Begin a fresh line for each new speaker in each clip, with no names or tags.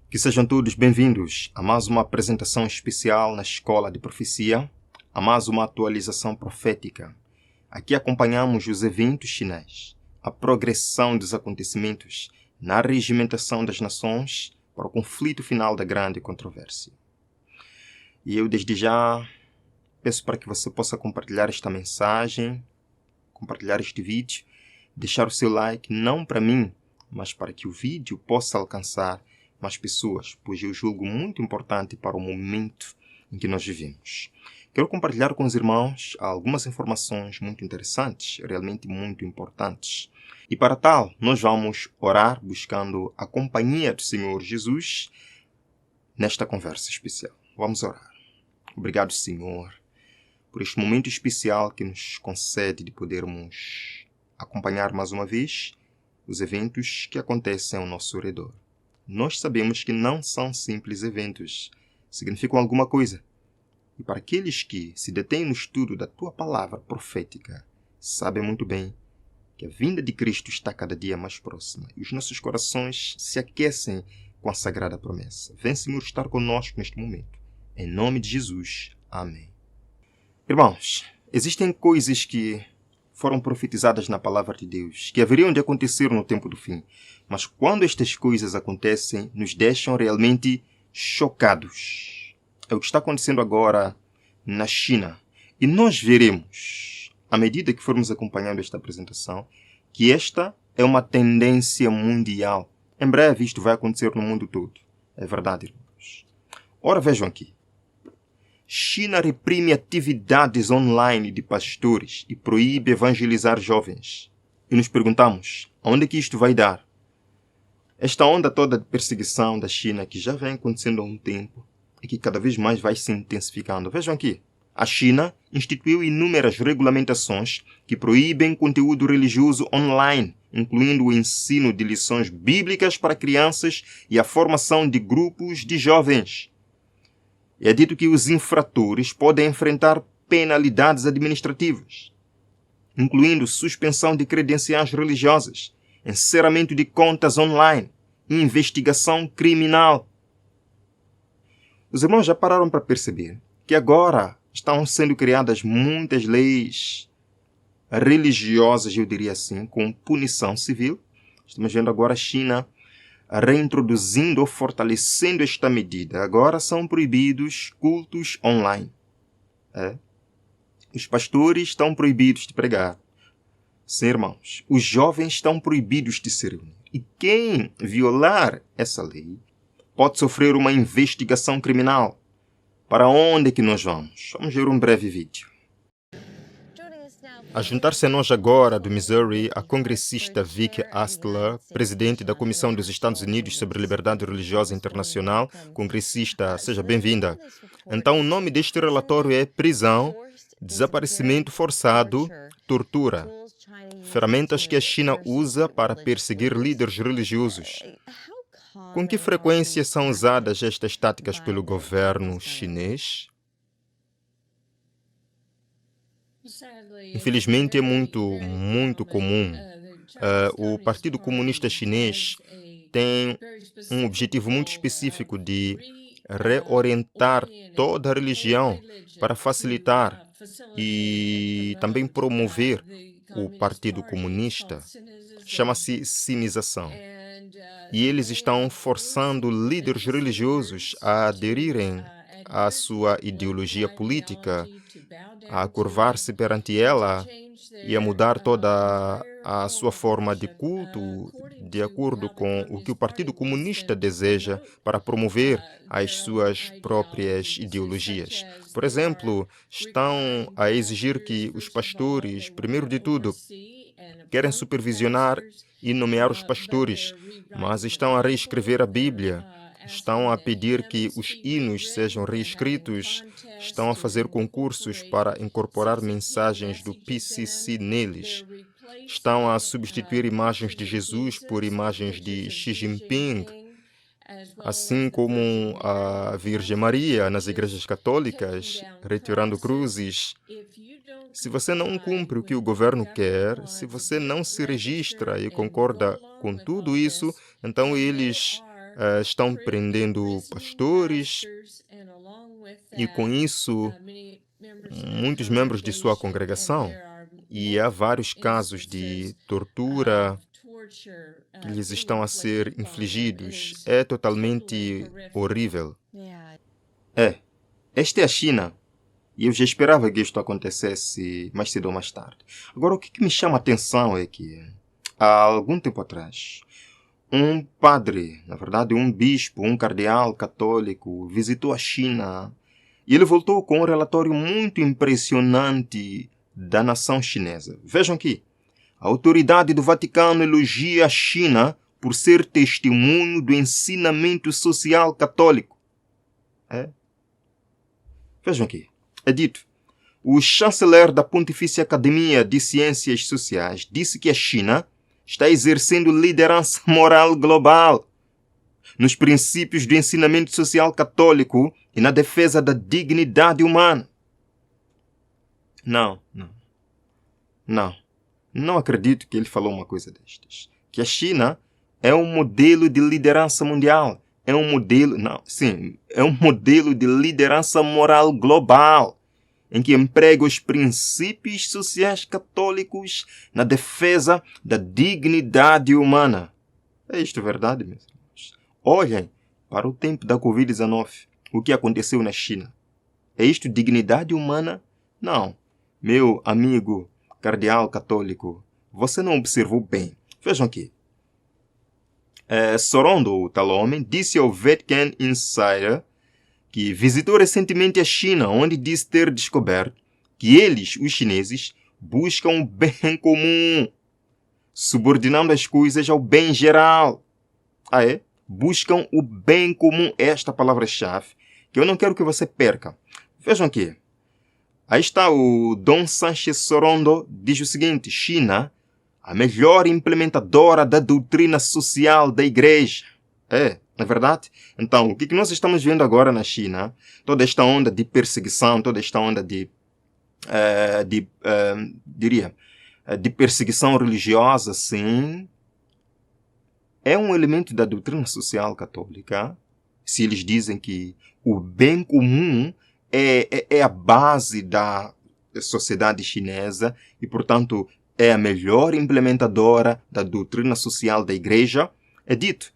Que sejam todos bem-vindos a mais uma apresentação especial na Escola de Profecia, a mais uma atualização profética. Aqui acompanhamos os eventos finais, a progressão dos acontecimentos na regimentação das nações para o conflito final da grande controvérsia. E eu desde já peço para que você possa compartilhar esta mensagem, compartilhar este vídeo, deixar o seu like, não para mim, mas para que o vídeo possa alcançar mais pessoas, pois eu julgo muito importante para o momento em que nós vivemos. Quero compartilhar com os irmãos algumas informações muito interessantes, realmente muito importantes. E para tal, nós vamos orar buscando a companhia do Senhor Jesus nesta conversa especial. Vamos orar. Obrigado, Senhor, por este momento especial que nos concede de podermos acompanhar mais uma vez os eventos que acontecem ao nosso redor. Nós sabemos que não são simples eventos, significam alguma coisa. E para aqueles que se detêm no estudo da Tua palavra profética, sabem muito bem que a vinda de Cristo está cada dia mais próxima e os nossos corações se aquecem com a sagrada promessa. Vem, Senhor, estar conosco neste momento. Em nome de Jesus. Amém. Irmãos, existem coisas que foram profetizadas na palavra de Deus, que haveriam de acontecer no tempo do fim. Mas quando estas coisas acontecem, nos deixam realmente chocados. É o que está acontecendo agora na China. E nós veremos, à medida que formos acompanhando esta apresentação, que esta é uma tendência mundial. Em breve isto vai acontecer no mundo todo. É verdade, irmãos. Ora, vejam aqui. China reprime atividades online de pastores e proíbe evangelizar jovens. E nos perguntamos, aonde é que isto vai dar? Esta onda toda de perseguição da China, que já vem acontecendo há um tempo, e que cada vez mais vai se intensificando. Vejam aqui, a China instituiu inúmeras regulamentações que proíbem conteúdo religioso online, incluindo o ensino de lições bíblicas para crianças e a formação de grupos de jovens. É dito que os infratores podem enfrentar penalidades administrativas, incluindo suspensão de credenciais religiosas, encerramento de contas online e investigação criminal. Os irmãos já pararam para perceber que agora estão sendo criadas muitas leis religiosas, eu diria assim, com punição civil. Estamos vendo agora a China reintroduzindo ou fortalecendo esta medida. Agora são proibidos cultos online. Os pastores estão proibidos de pregar. Sim, irmãos, os jovens estão proibidos de se reunir. E quem violar essa lei pode sofrer uma investigação criminal. Para onde é que nós vamos? Vamos ver um breve vídeo. A juntar-se a nós agora, do Missouri, a congressista Vicky Astler, presidente da Comissão dos Estados Unidos sobre Liberdade Religiosa Internacional. Congressista, seja bem-vinda. Então, o nome deste relatório é Prisão, Desaparecimento Forçado, Tortura. Ferramentas que a China usa para perseguir líderes religiosos. Com que frequência são usadas estas táticas pelo governo chinês? Infelizmente é muito comum. O Partido Comunista Chinês tem um objetivo muito específico de reorientar toda a religião para facilitar e também promover o Partido Comunista. Chama-se sinização. E eles estão forçando líderes religiosos a aderirem à sua ideologia política, a curvar-se perante ela e a mudar toda a sua forma de culto de acordo com o que o Partido Comunista deseja para promover as suas próprias ideologias. Por exemplo, estão a exigir que os pastores, primeiro de tudo, querem supervisionar e nomear os pastores, mas estão a reescrever a Bíblia. Estão a pedir que os hinos sejam reescritos, estão a fazer concursos para incorporar mensagens do PCC neles. Estão a substituir imagens de Jesus por imagens de Xi Jinping, assim como a Virgem Maria nas igrejas católicas, retirando cruzes. Se você não cumpre o que o governo quer, se você não se registra e concorda com tudo isso, então eles estão prendendo pastores e, com isso, muitos membros de sua congregação. E há vários casos de tortura que lhes estão a ser infligidos. É totalmente horrível. Esta é a China. E eu já esperava que isto acontecesse mais cedo ou mais tarde. Agora, o que me chama a atenção é que, há algum tempo atrás, um padre, na verdade um bispo, um cardeal católico, visitou a China e ele voltou com um relatório muito impressionante da nação chinesa. Vejam aqui. A autoridade do Vaticano elogia a China por ser testemunho do ensinamento social católico. Vejam aqui. É dito. O chanceler da Pontifícia Academia de Ciências Sociais disse que a China está exercendo liderança moral global nos princípios do ensinamento social católico e na defesa da dignidade humana. Não acredito que ele falou uma coisa destas. Que a China é um modelo de liderança mundial. É um modelo de liderança moral global, em que emprega os princípios sociais católicos na defesa da dignidade humana. É isto verdade, meus irmãos? Olhem para o tempo da Covid-19, o que aconteceu na China. É isto dignidade humana? Não. Meu amigo cardeal católico, você não observou bem. Vejam aqui. Sorondo, o tal homem, disse ao Vatican Insider que visitou recentemente a China, onde disse ter descoberto que eles, os chineses, buscam o bem comum, subordinando as coisas ao bem geral. Buscam o bem comum, esta palavra-chave, que eu não quero que você perca. Vejam aqui. Aí está o Dom Sánchez Sorondo, diz o seguinte: China, a melhor implementadora da doutrina social da Igreja. Não é verdade? Então, o que nós estamos vendo agora na China, toda esta onda de perseguição, toda esta onda de perseguição religiosa, sim, é um elemento da doutrina social católica. Se eles dizem que o bem comum é a base da sociedade chinesa e, portanto, é a melhor implementadora da doutrina social da Igreja, é dito.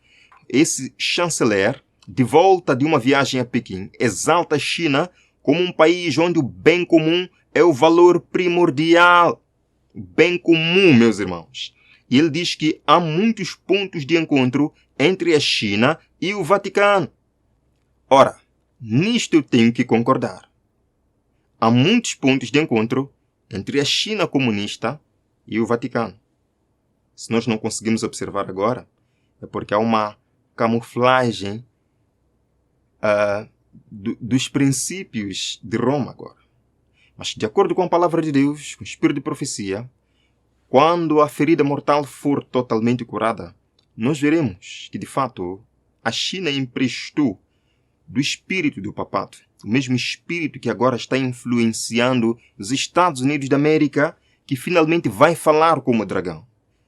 Esse chanceler, de volta de uma viagem a Pequim, exalta a China como um país onde o bem comum é o valor primordial. O bem comum, meus irmãos. E ele diz que há muitos pontos de encontro entre a China e o Vaticano. Ora, nisto eu tenho que concordar. Há muitos pontos de encontro entre a China comunista e o Vaticano. Se nós não conseguimos observar agora, é porque há uma camuflagem dos princípios de Roma agora. Mas, de acordo com a palavra de Deus, com o espírito de profecia, quando a ferida mortal for totalmente curada, nós veremos que, de fato, a China emprestou do espírito do papado, o mesmo espírito que agora está influenciando os Estados Unidos da América, que finalmente vai falar como dragão.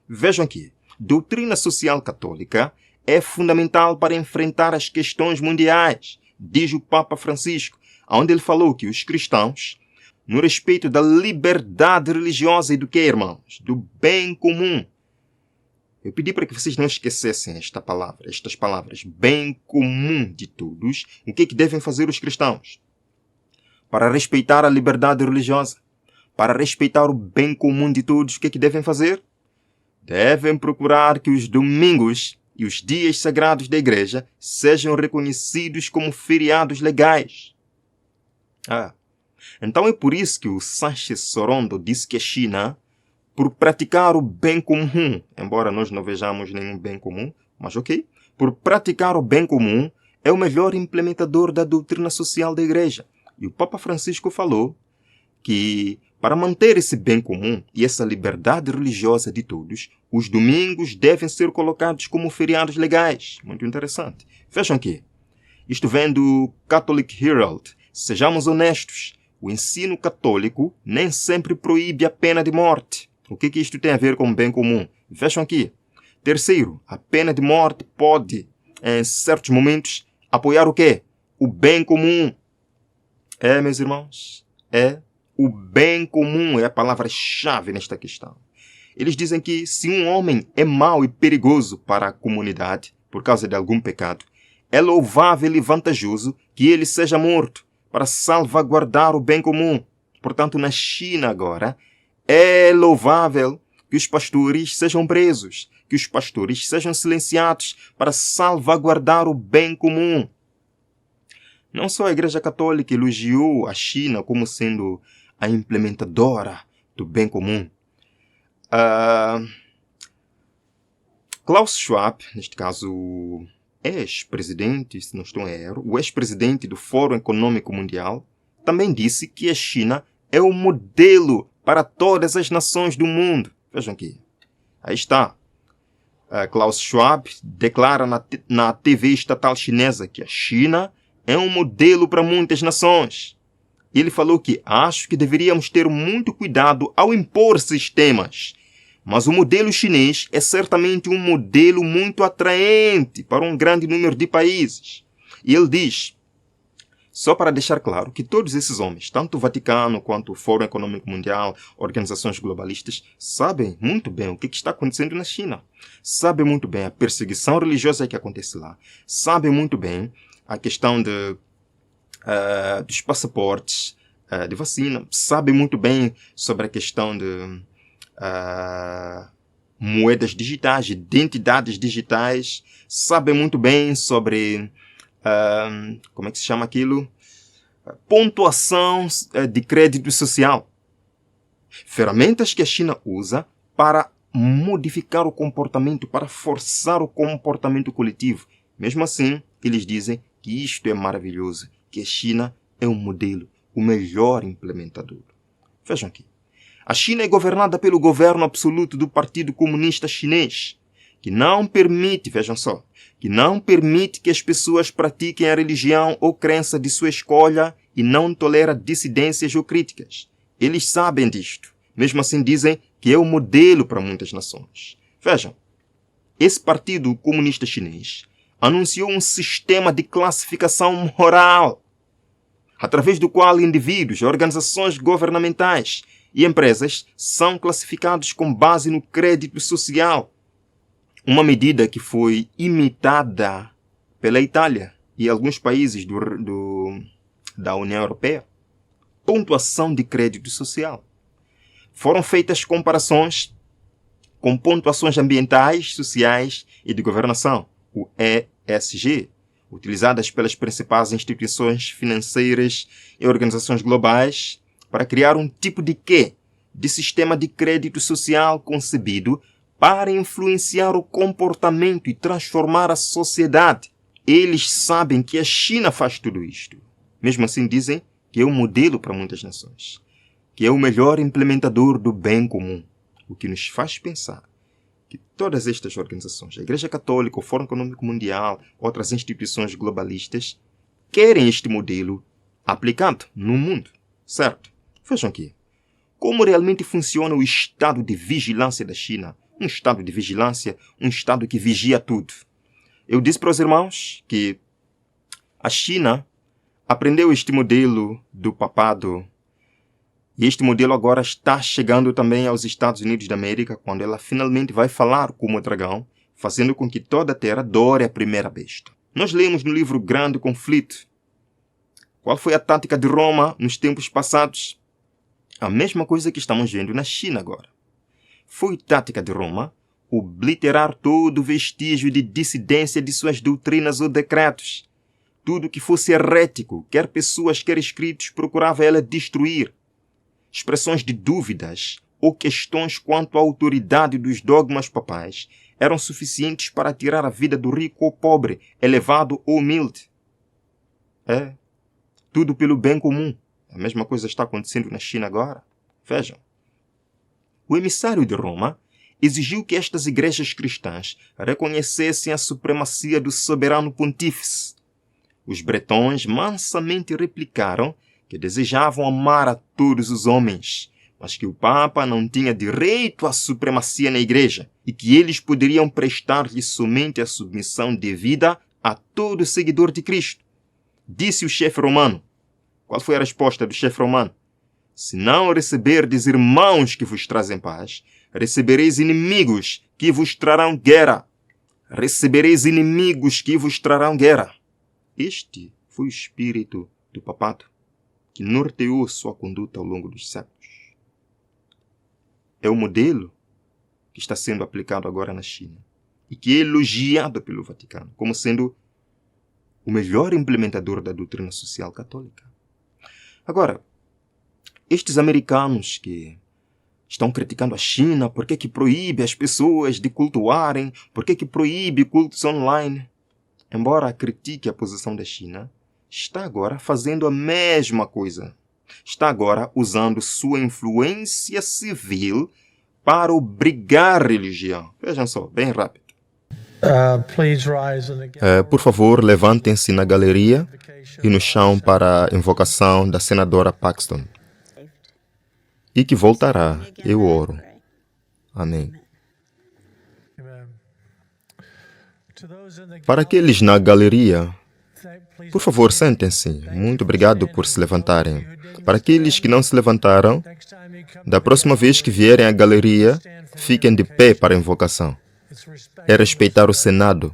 Vejam aqui, doutrina social católica é fundamental para enfrentar as questões mundiais, diz o Papa Francisco, onde ele falou que os cristãos, no respeito da liberdade religiosa e do que, irmãos? Do bem comum. Eu pedi para que vocês não esquecessem estas palavras, bem comum de todos. O que devem fazer os cristãos? Para respeitar a liberdade religiosa, para respeitar o bem comum de todos, o que devem fazer? Devem procurar que os domingos e os dias sagrados da igreja sejam reconhecidos como feriados legais. Então é por isso que o Sánchez Sorondo disse que a China, por praticar o bem comum, embora nós não vejamos nenhum bem comum, mas ok, por praticar o bem comum, é o melhor implementador da doutrina social da igreja. E o Papa Francisco falou que, para manter esse bem comum e essa liberdade religiosa de todos, os domingos devem ser colocados como feriados legais. Muito interessante. Vejam aqui. Isto vem do Catholic Herald. Sejamos honestos. O ensino católico nem sempre proíbe a pena de morte. O que isto tem a ver com bem comum? Vejam aqui. Terceiro, a pena de morte pode em certos momentos, apoiar o quê? O bem comum. Meus irmãos, o bem comum é a palavra-chave nesta questão. Eles dizem que se um homem é mau e perigoso para a comunidade por causa de algum pecado, é louvável e vantajoso que ele seja morto para salvaguardar o bem comum. Portanto, na China agora, é louvável que os pastores sejam presos, que os pastores sejam silenciados para salvaguardar o bem comum. Não só a Igreja Católica elogiou a China como sendo a implementadora do bem comum. Klaus Schwab, neste caso ex-presidente, se não estou em erro, o ex-presidente do Fórum Econômico Mundial, também disse que a China é o modelo para todas as nações do mundo. Vejam aqui. Aí está. Klaus Schwab declara na TV estatal chinesa que a China é um modelo para muitas nações. Ele falou que acho que deveríamos ter muito cuidado ao impor sistemas. Mas o modelo chinês é certamente um modelo muito atraente para um grande número de países. E ele diz, só para deixar claro, que todos esses homens, tanto o Vaticano quanto o Fórum Econômico Mundial, organizações globalistas, sabem muito bem o que está acontecendo na China. Sabem muito bem a perseguição religiosa que acontece lá. Sabem muito bem a questão dos passaportes, de vacina. Sabem muito bem sobre a questão de moedas digitais, identidades digitais, sabem muito bem sobre, como é que se chama aquilo? Pontuação de crédito social. Ferramentas que a China usa para modificar o comportamento, para forçar o comportamento coletivo. Mesmo assim, eles dizem que isto é maravilhoso, que a China é um modelo, o melhor implementador. Vejam aqui. A China é governada pelo governo absoluto do Partido Comunista Chinês, que não permite, vejam só, que não permite que as pessoas pratiquem a religião ou crença de sua escolha e não tolera dissidências ou críticas. Eles sabem disto. Mesmo assim dizem que é o modelo para muitas nações. Vejam, esse Partido Comunista Chinês anunciou um sistema de classificação moral, através do qual indivíduos, organizações governamentais e empresas são classificados com base no crédito social. Uma medida que foi imitada pela Itália e alguns países da União Europeia. Pontuação de crédito social. Foram feitas comparações com pontuações ambientais, sociais e de governação, o ESG, utilizadas pelas principais instituições financeiras e organizações globais, para criar um tipo de quê? De sistema de crédito social concebido para influenciar o comportamento e transformar a sociedade. Eles sabem que a China faz tudo isto. Mesmo assim dizem que é um modelo para muitas nações, que é o melhor implementador do bem comum, o que nos faz pensar que todas estas organizações, a Igreja Católica, o Fórum Econômico Mundial, outras instituições globalistas, querem este modelo aplicado no mundo, certo? Vejam aqui, como realmente funciona o estado de vigilância da China. Um estado de vigilância, um estado que vigia tudo. Eu disse para os irmãos que a China aprendeu este modelo do papado e este modelo agora está chegando também aos Estados Unidos da América, quando ela finalmente vai falar como o dragão, fazendo com que toda a terra adore a primeira besta. Nós lemos no livro Grande Conflito qual foi a tática de Roma nos tempos passados. A mesma coisa que estamos vendo na China agora. Foi tática de Roma obliterar todo vestígio de dissidência de suas doutrinas ou decretos. Tudo que fosse herético, quer pessoas, quer escritos, procurava ela destruir. Expressões de dúvidas ou questões quanto à autoridade dos dogmas papais eram suficientes para tirar a vida do rico ou pobre, elevado ou humilde. Tudo pelo bem comum. A mesma coisa está acontecendo na China agora. Vejam. O emissário de Roma exigiu que estas igrejas cristãs reconhecessem a supremacia do soberano pontífice. Os bretões mansamente replicaram que desejavam amar a todos os homens, mas que o Papa não tinha direito à supremacia na igreja e que eles poderiam prestar-lhe somente a submissão devida a todo seguidor de Cristo. Disse o chefe romano. Qual foi a resposta do chefe romano? Se não receberdes irmãos que vos trazem paz, recebereis inimigos que vos trarão guerra. Recebereis inimigos que vos trarão guerra. Este foi o espírito do papado que norteou sua conduta ao longo dos séculos. É o modelo que está sendo aplicado agora na China e que é elogiado pelo Vaticano como sendo o melhor implementador da doutrina social católica. Agora, estes americanos que estão criticando a China, por que proíbe as pessoas de cultuarem, por que proíbe cultos online, embora critique a posição da China, está agora fazendo a mesma coisa. Está agora usando sua influência civil para obrigar a religião. Vejam só, bem rápido. Por favor, levantem-se na galeria e no chão para a invocação da senadora Paxton. E que voltará, eu oro. Amém. Para aqueles na galeria, por favor, sentem-se. Muito obrigado por se levantarem. Para aqueles que não se levantaram, da próxima vez que vierem à galeria, fiquem de pé para a invocação. É respeitar o Senado.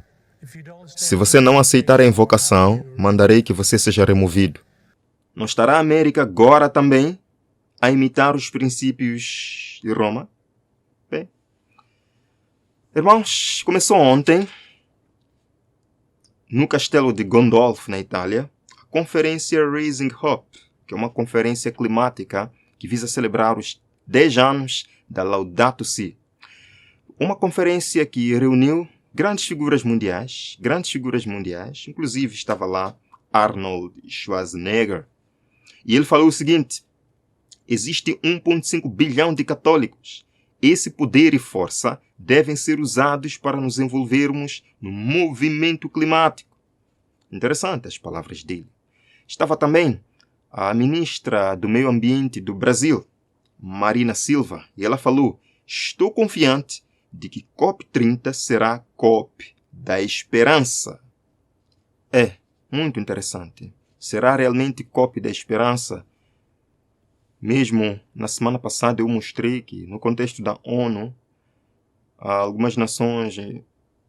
Se você não aceitar a invocação, mandarei que você seja removido. Não estará a América agora também a imitar os princípios de Roma? Bem, irmãos, começou ontem, no castelo de Gondolf, na Itália, a conferência Raising Hope, que é uma conferência climática que visa celebrar os 10 anos da Laudato Si. Uma conferência que reuniu grandes figuras mundiais, inclusive estava lá Arnold Schwarzenegger. E ele falou o seguinte: existe 1,5 bilhão de católicos. Esse poder e força devem ser usados para nos envolvermos no movimento climático. Interessante as palavras dele. Estava também a ministra do Meio Ambiente do Brasil, Marina Silva, e ela falou: estou confiante de que COP30 será COP da esperança. É muito interessante. Será realmente COP da esperança? Mesmo na semana passada eu mostrei que, no contexto da ONU, algumas nações,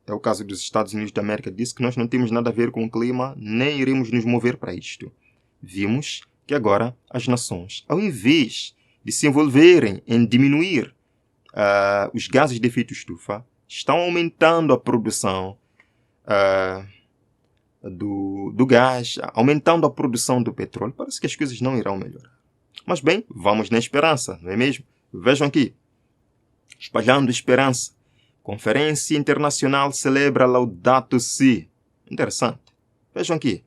é o caso dos Estados Unidos da América, disse que nós não temos nada a ver com o clima, nem iremos nos mover para isto. Vimos que agora as nações, ao invés de se envolverem em diminuir os gases de efeito estufa, estão aumentando a produção do gás, aumentando a produção do petróleo. Parece que as coisas não irão melhorar. Mas bem, vamos na esperança, não é mesmo? Vejam aqui. Espalhando esperança. Conferência Internacional celebra Laudato Si. Interessante. Vejam aqui.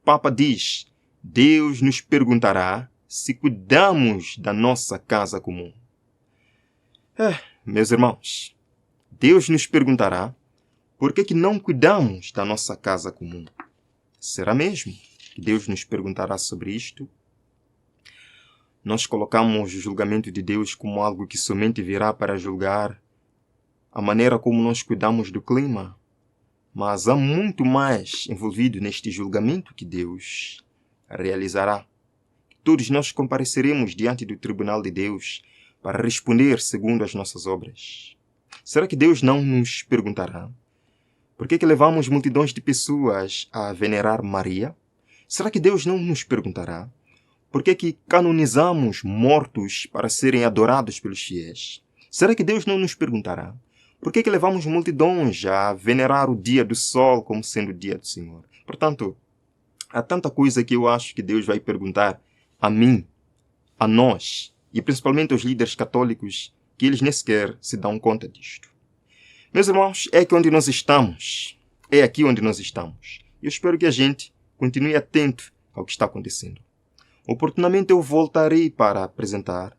Papa diz: Deus nos perguntará se cuidamos da nossa casa comum. Meus irmãos, Deus nos perguntará por que não cuidamos da nossa casa comum. Será mesmo que Deus nos perguntará sobre isto? Nós colocamos o julgamento de Deus como algo que somente virá para julgar a maneira como nós cuidamos do clima. Mas há muito mais envolvido neste julgamento que Deus realizará. Todos nós compareceremos diante do tribunal de Deus para responder segundo as nossas obras. Será que Deus não nos perguntará por que levamos multidões de pessoas a venerar Maria? Será que Deus não nos perguntará por que canonizamos mortos para serem adorados pelos fiéis? Será que Deus não nos perguntará por que levamos multidões a venerar o dia do sol como sendo o dia do Senhor? Portanto, há tanta coisa que eu acho que Deus vai perguntar a mim, a nós, e principalmente aos líderes católicos, que eles nem sequer se dão conta disto. Meus irmãos, é aqui onde nós estamos. É aqui onde nós estamos. Eu espero que a gente continue atento ao que está acontecendo. Oportunamente eu voltarei para apresentar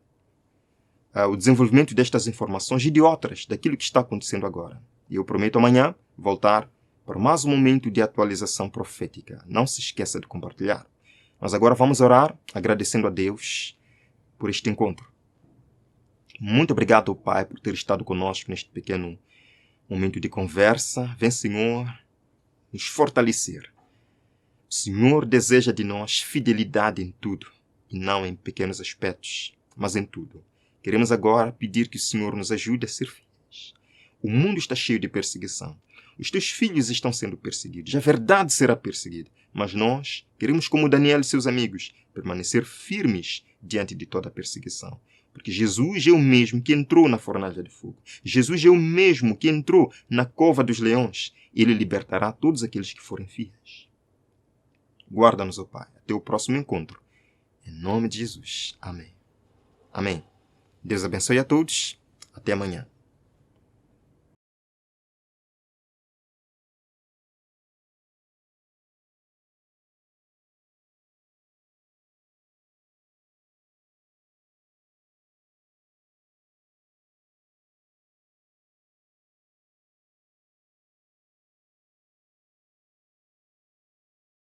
o desenvolvimento destas informações e de outras, daquilo que está acontecendo agora. E eu prometo amanhã voltar para mais um momento de atualização profética. Não se esqueça de compartilhar. Mas agora vamos orar, agradecendo a Deus por este encontro. Muito obrigado, Pai, por ter estado conosco neste pequeno momento de conversa. Vem, Senhor, nos fortalecer. O Senhor deseja de nós fidelidade em tudo, e não em pequenos aspectos, mas em tudo. Queremos agora pedir que o Senhor nos ajude a ser fiéis. O mundo está cheio de perseguição. Os teus filhos estão sendo perseguidos. A verdade será perseguida. Mas nós queremos, como Daniel e seus amigos, permanecer firmes diante de toda a perseguição. Porque Jesus é o mesmo que entrou na fornalha de fogo. Jesus é o mesmo que entrou na cova dos leões. Ele libertará todos aqueles que forem fiéis. Guarda-nos, ó Pai. Até o próximo encontro. Em nome de Jesus. Amém. Amém. Deus abençoe a todos. Até amanhã.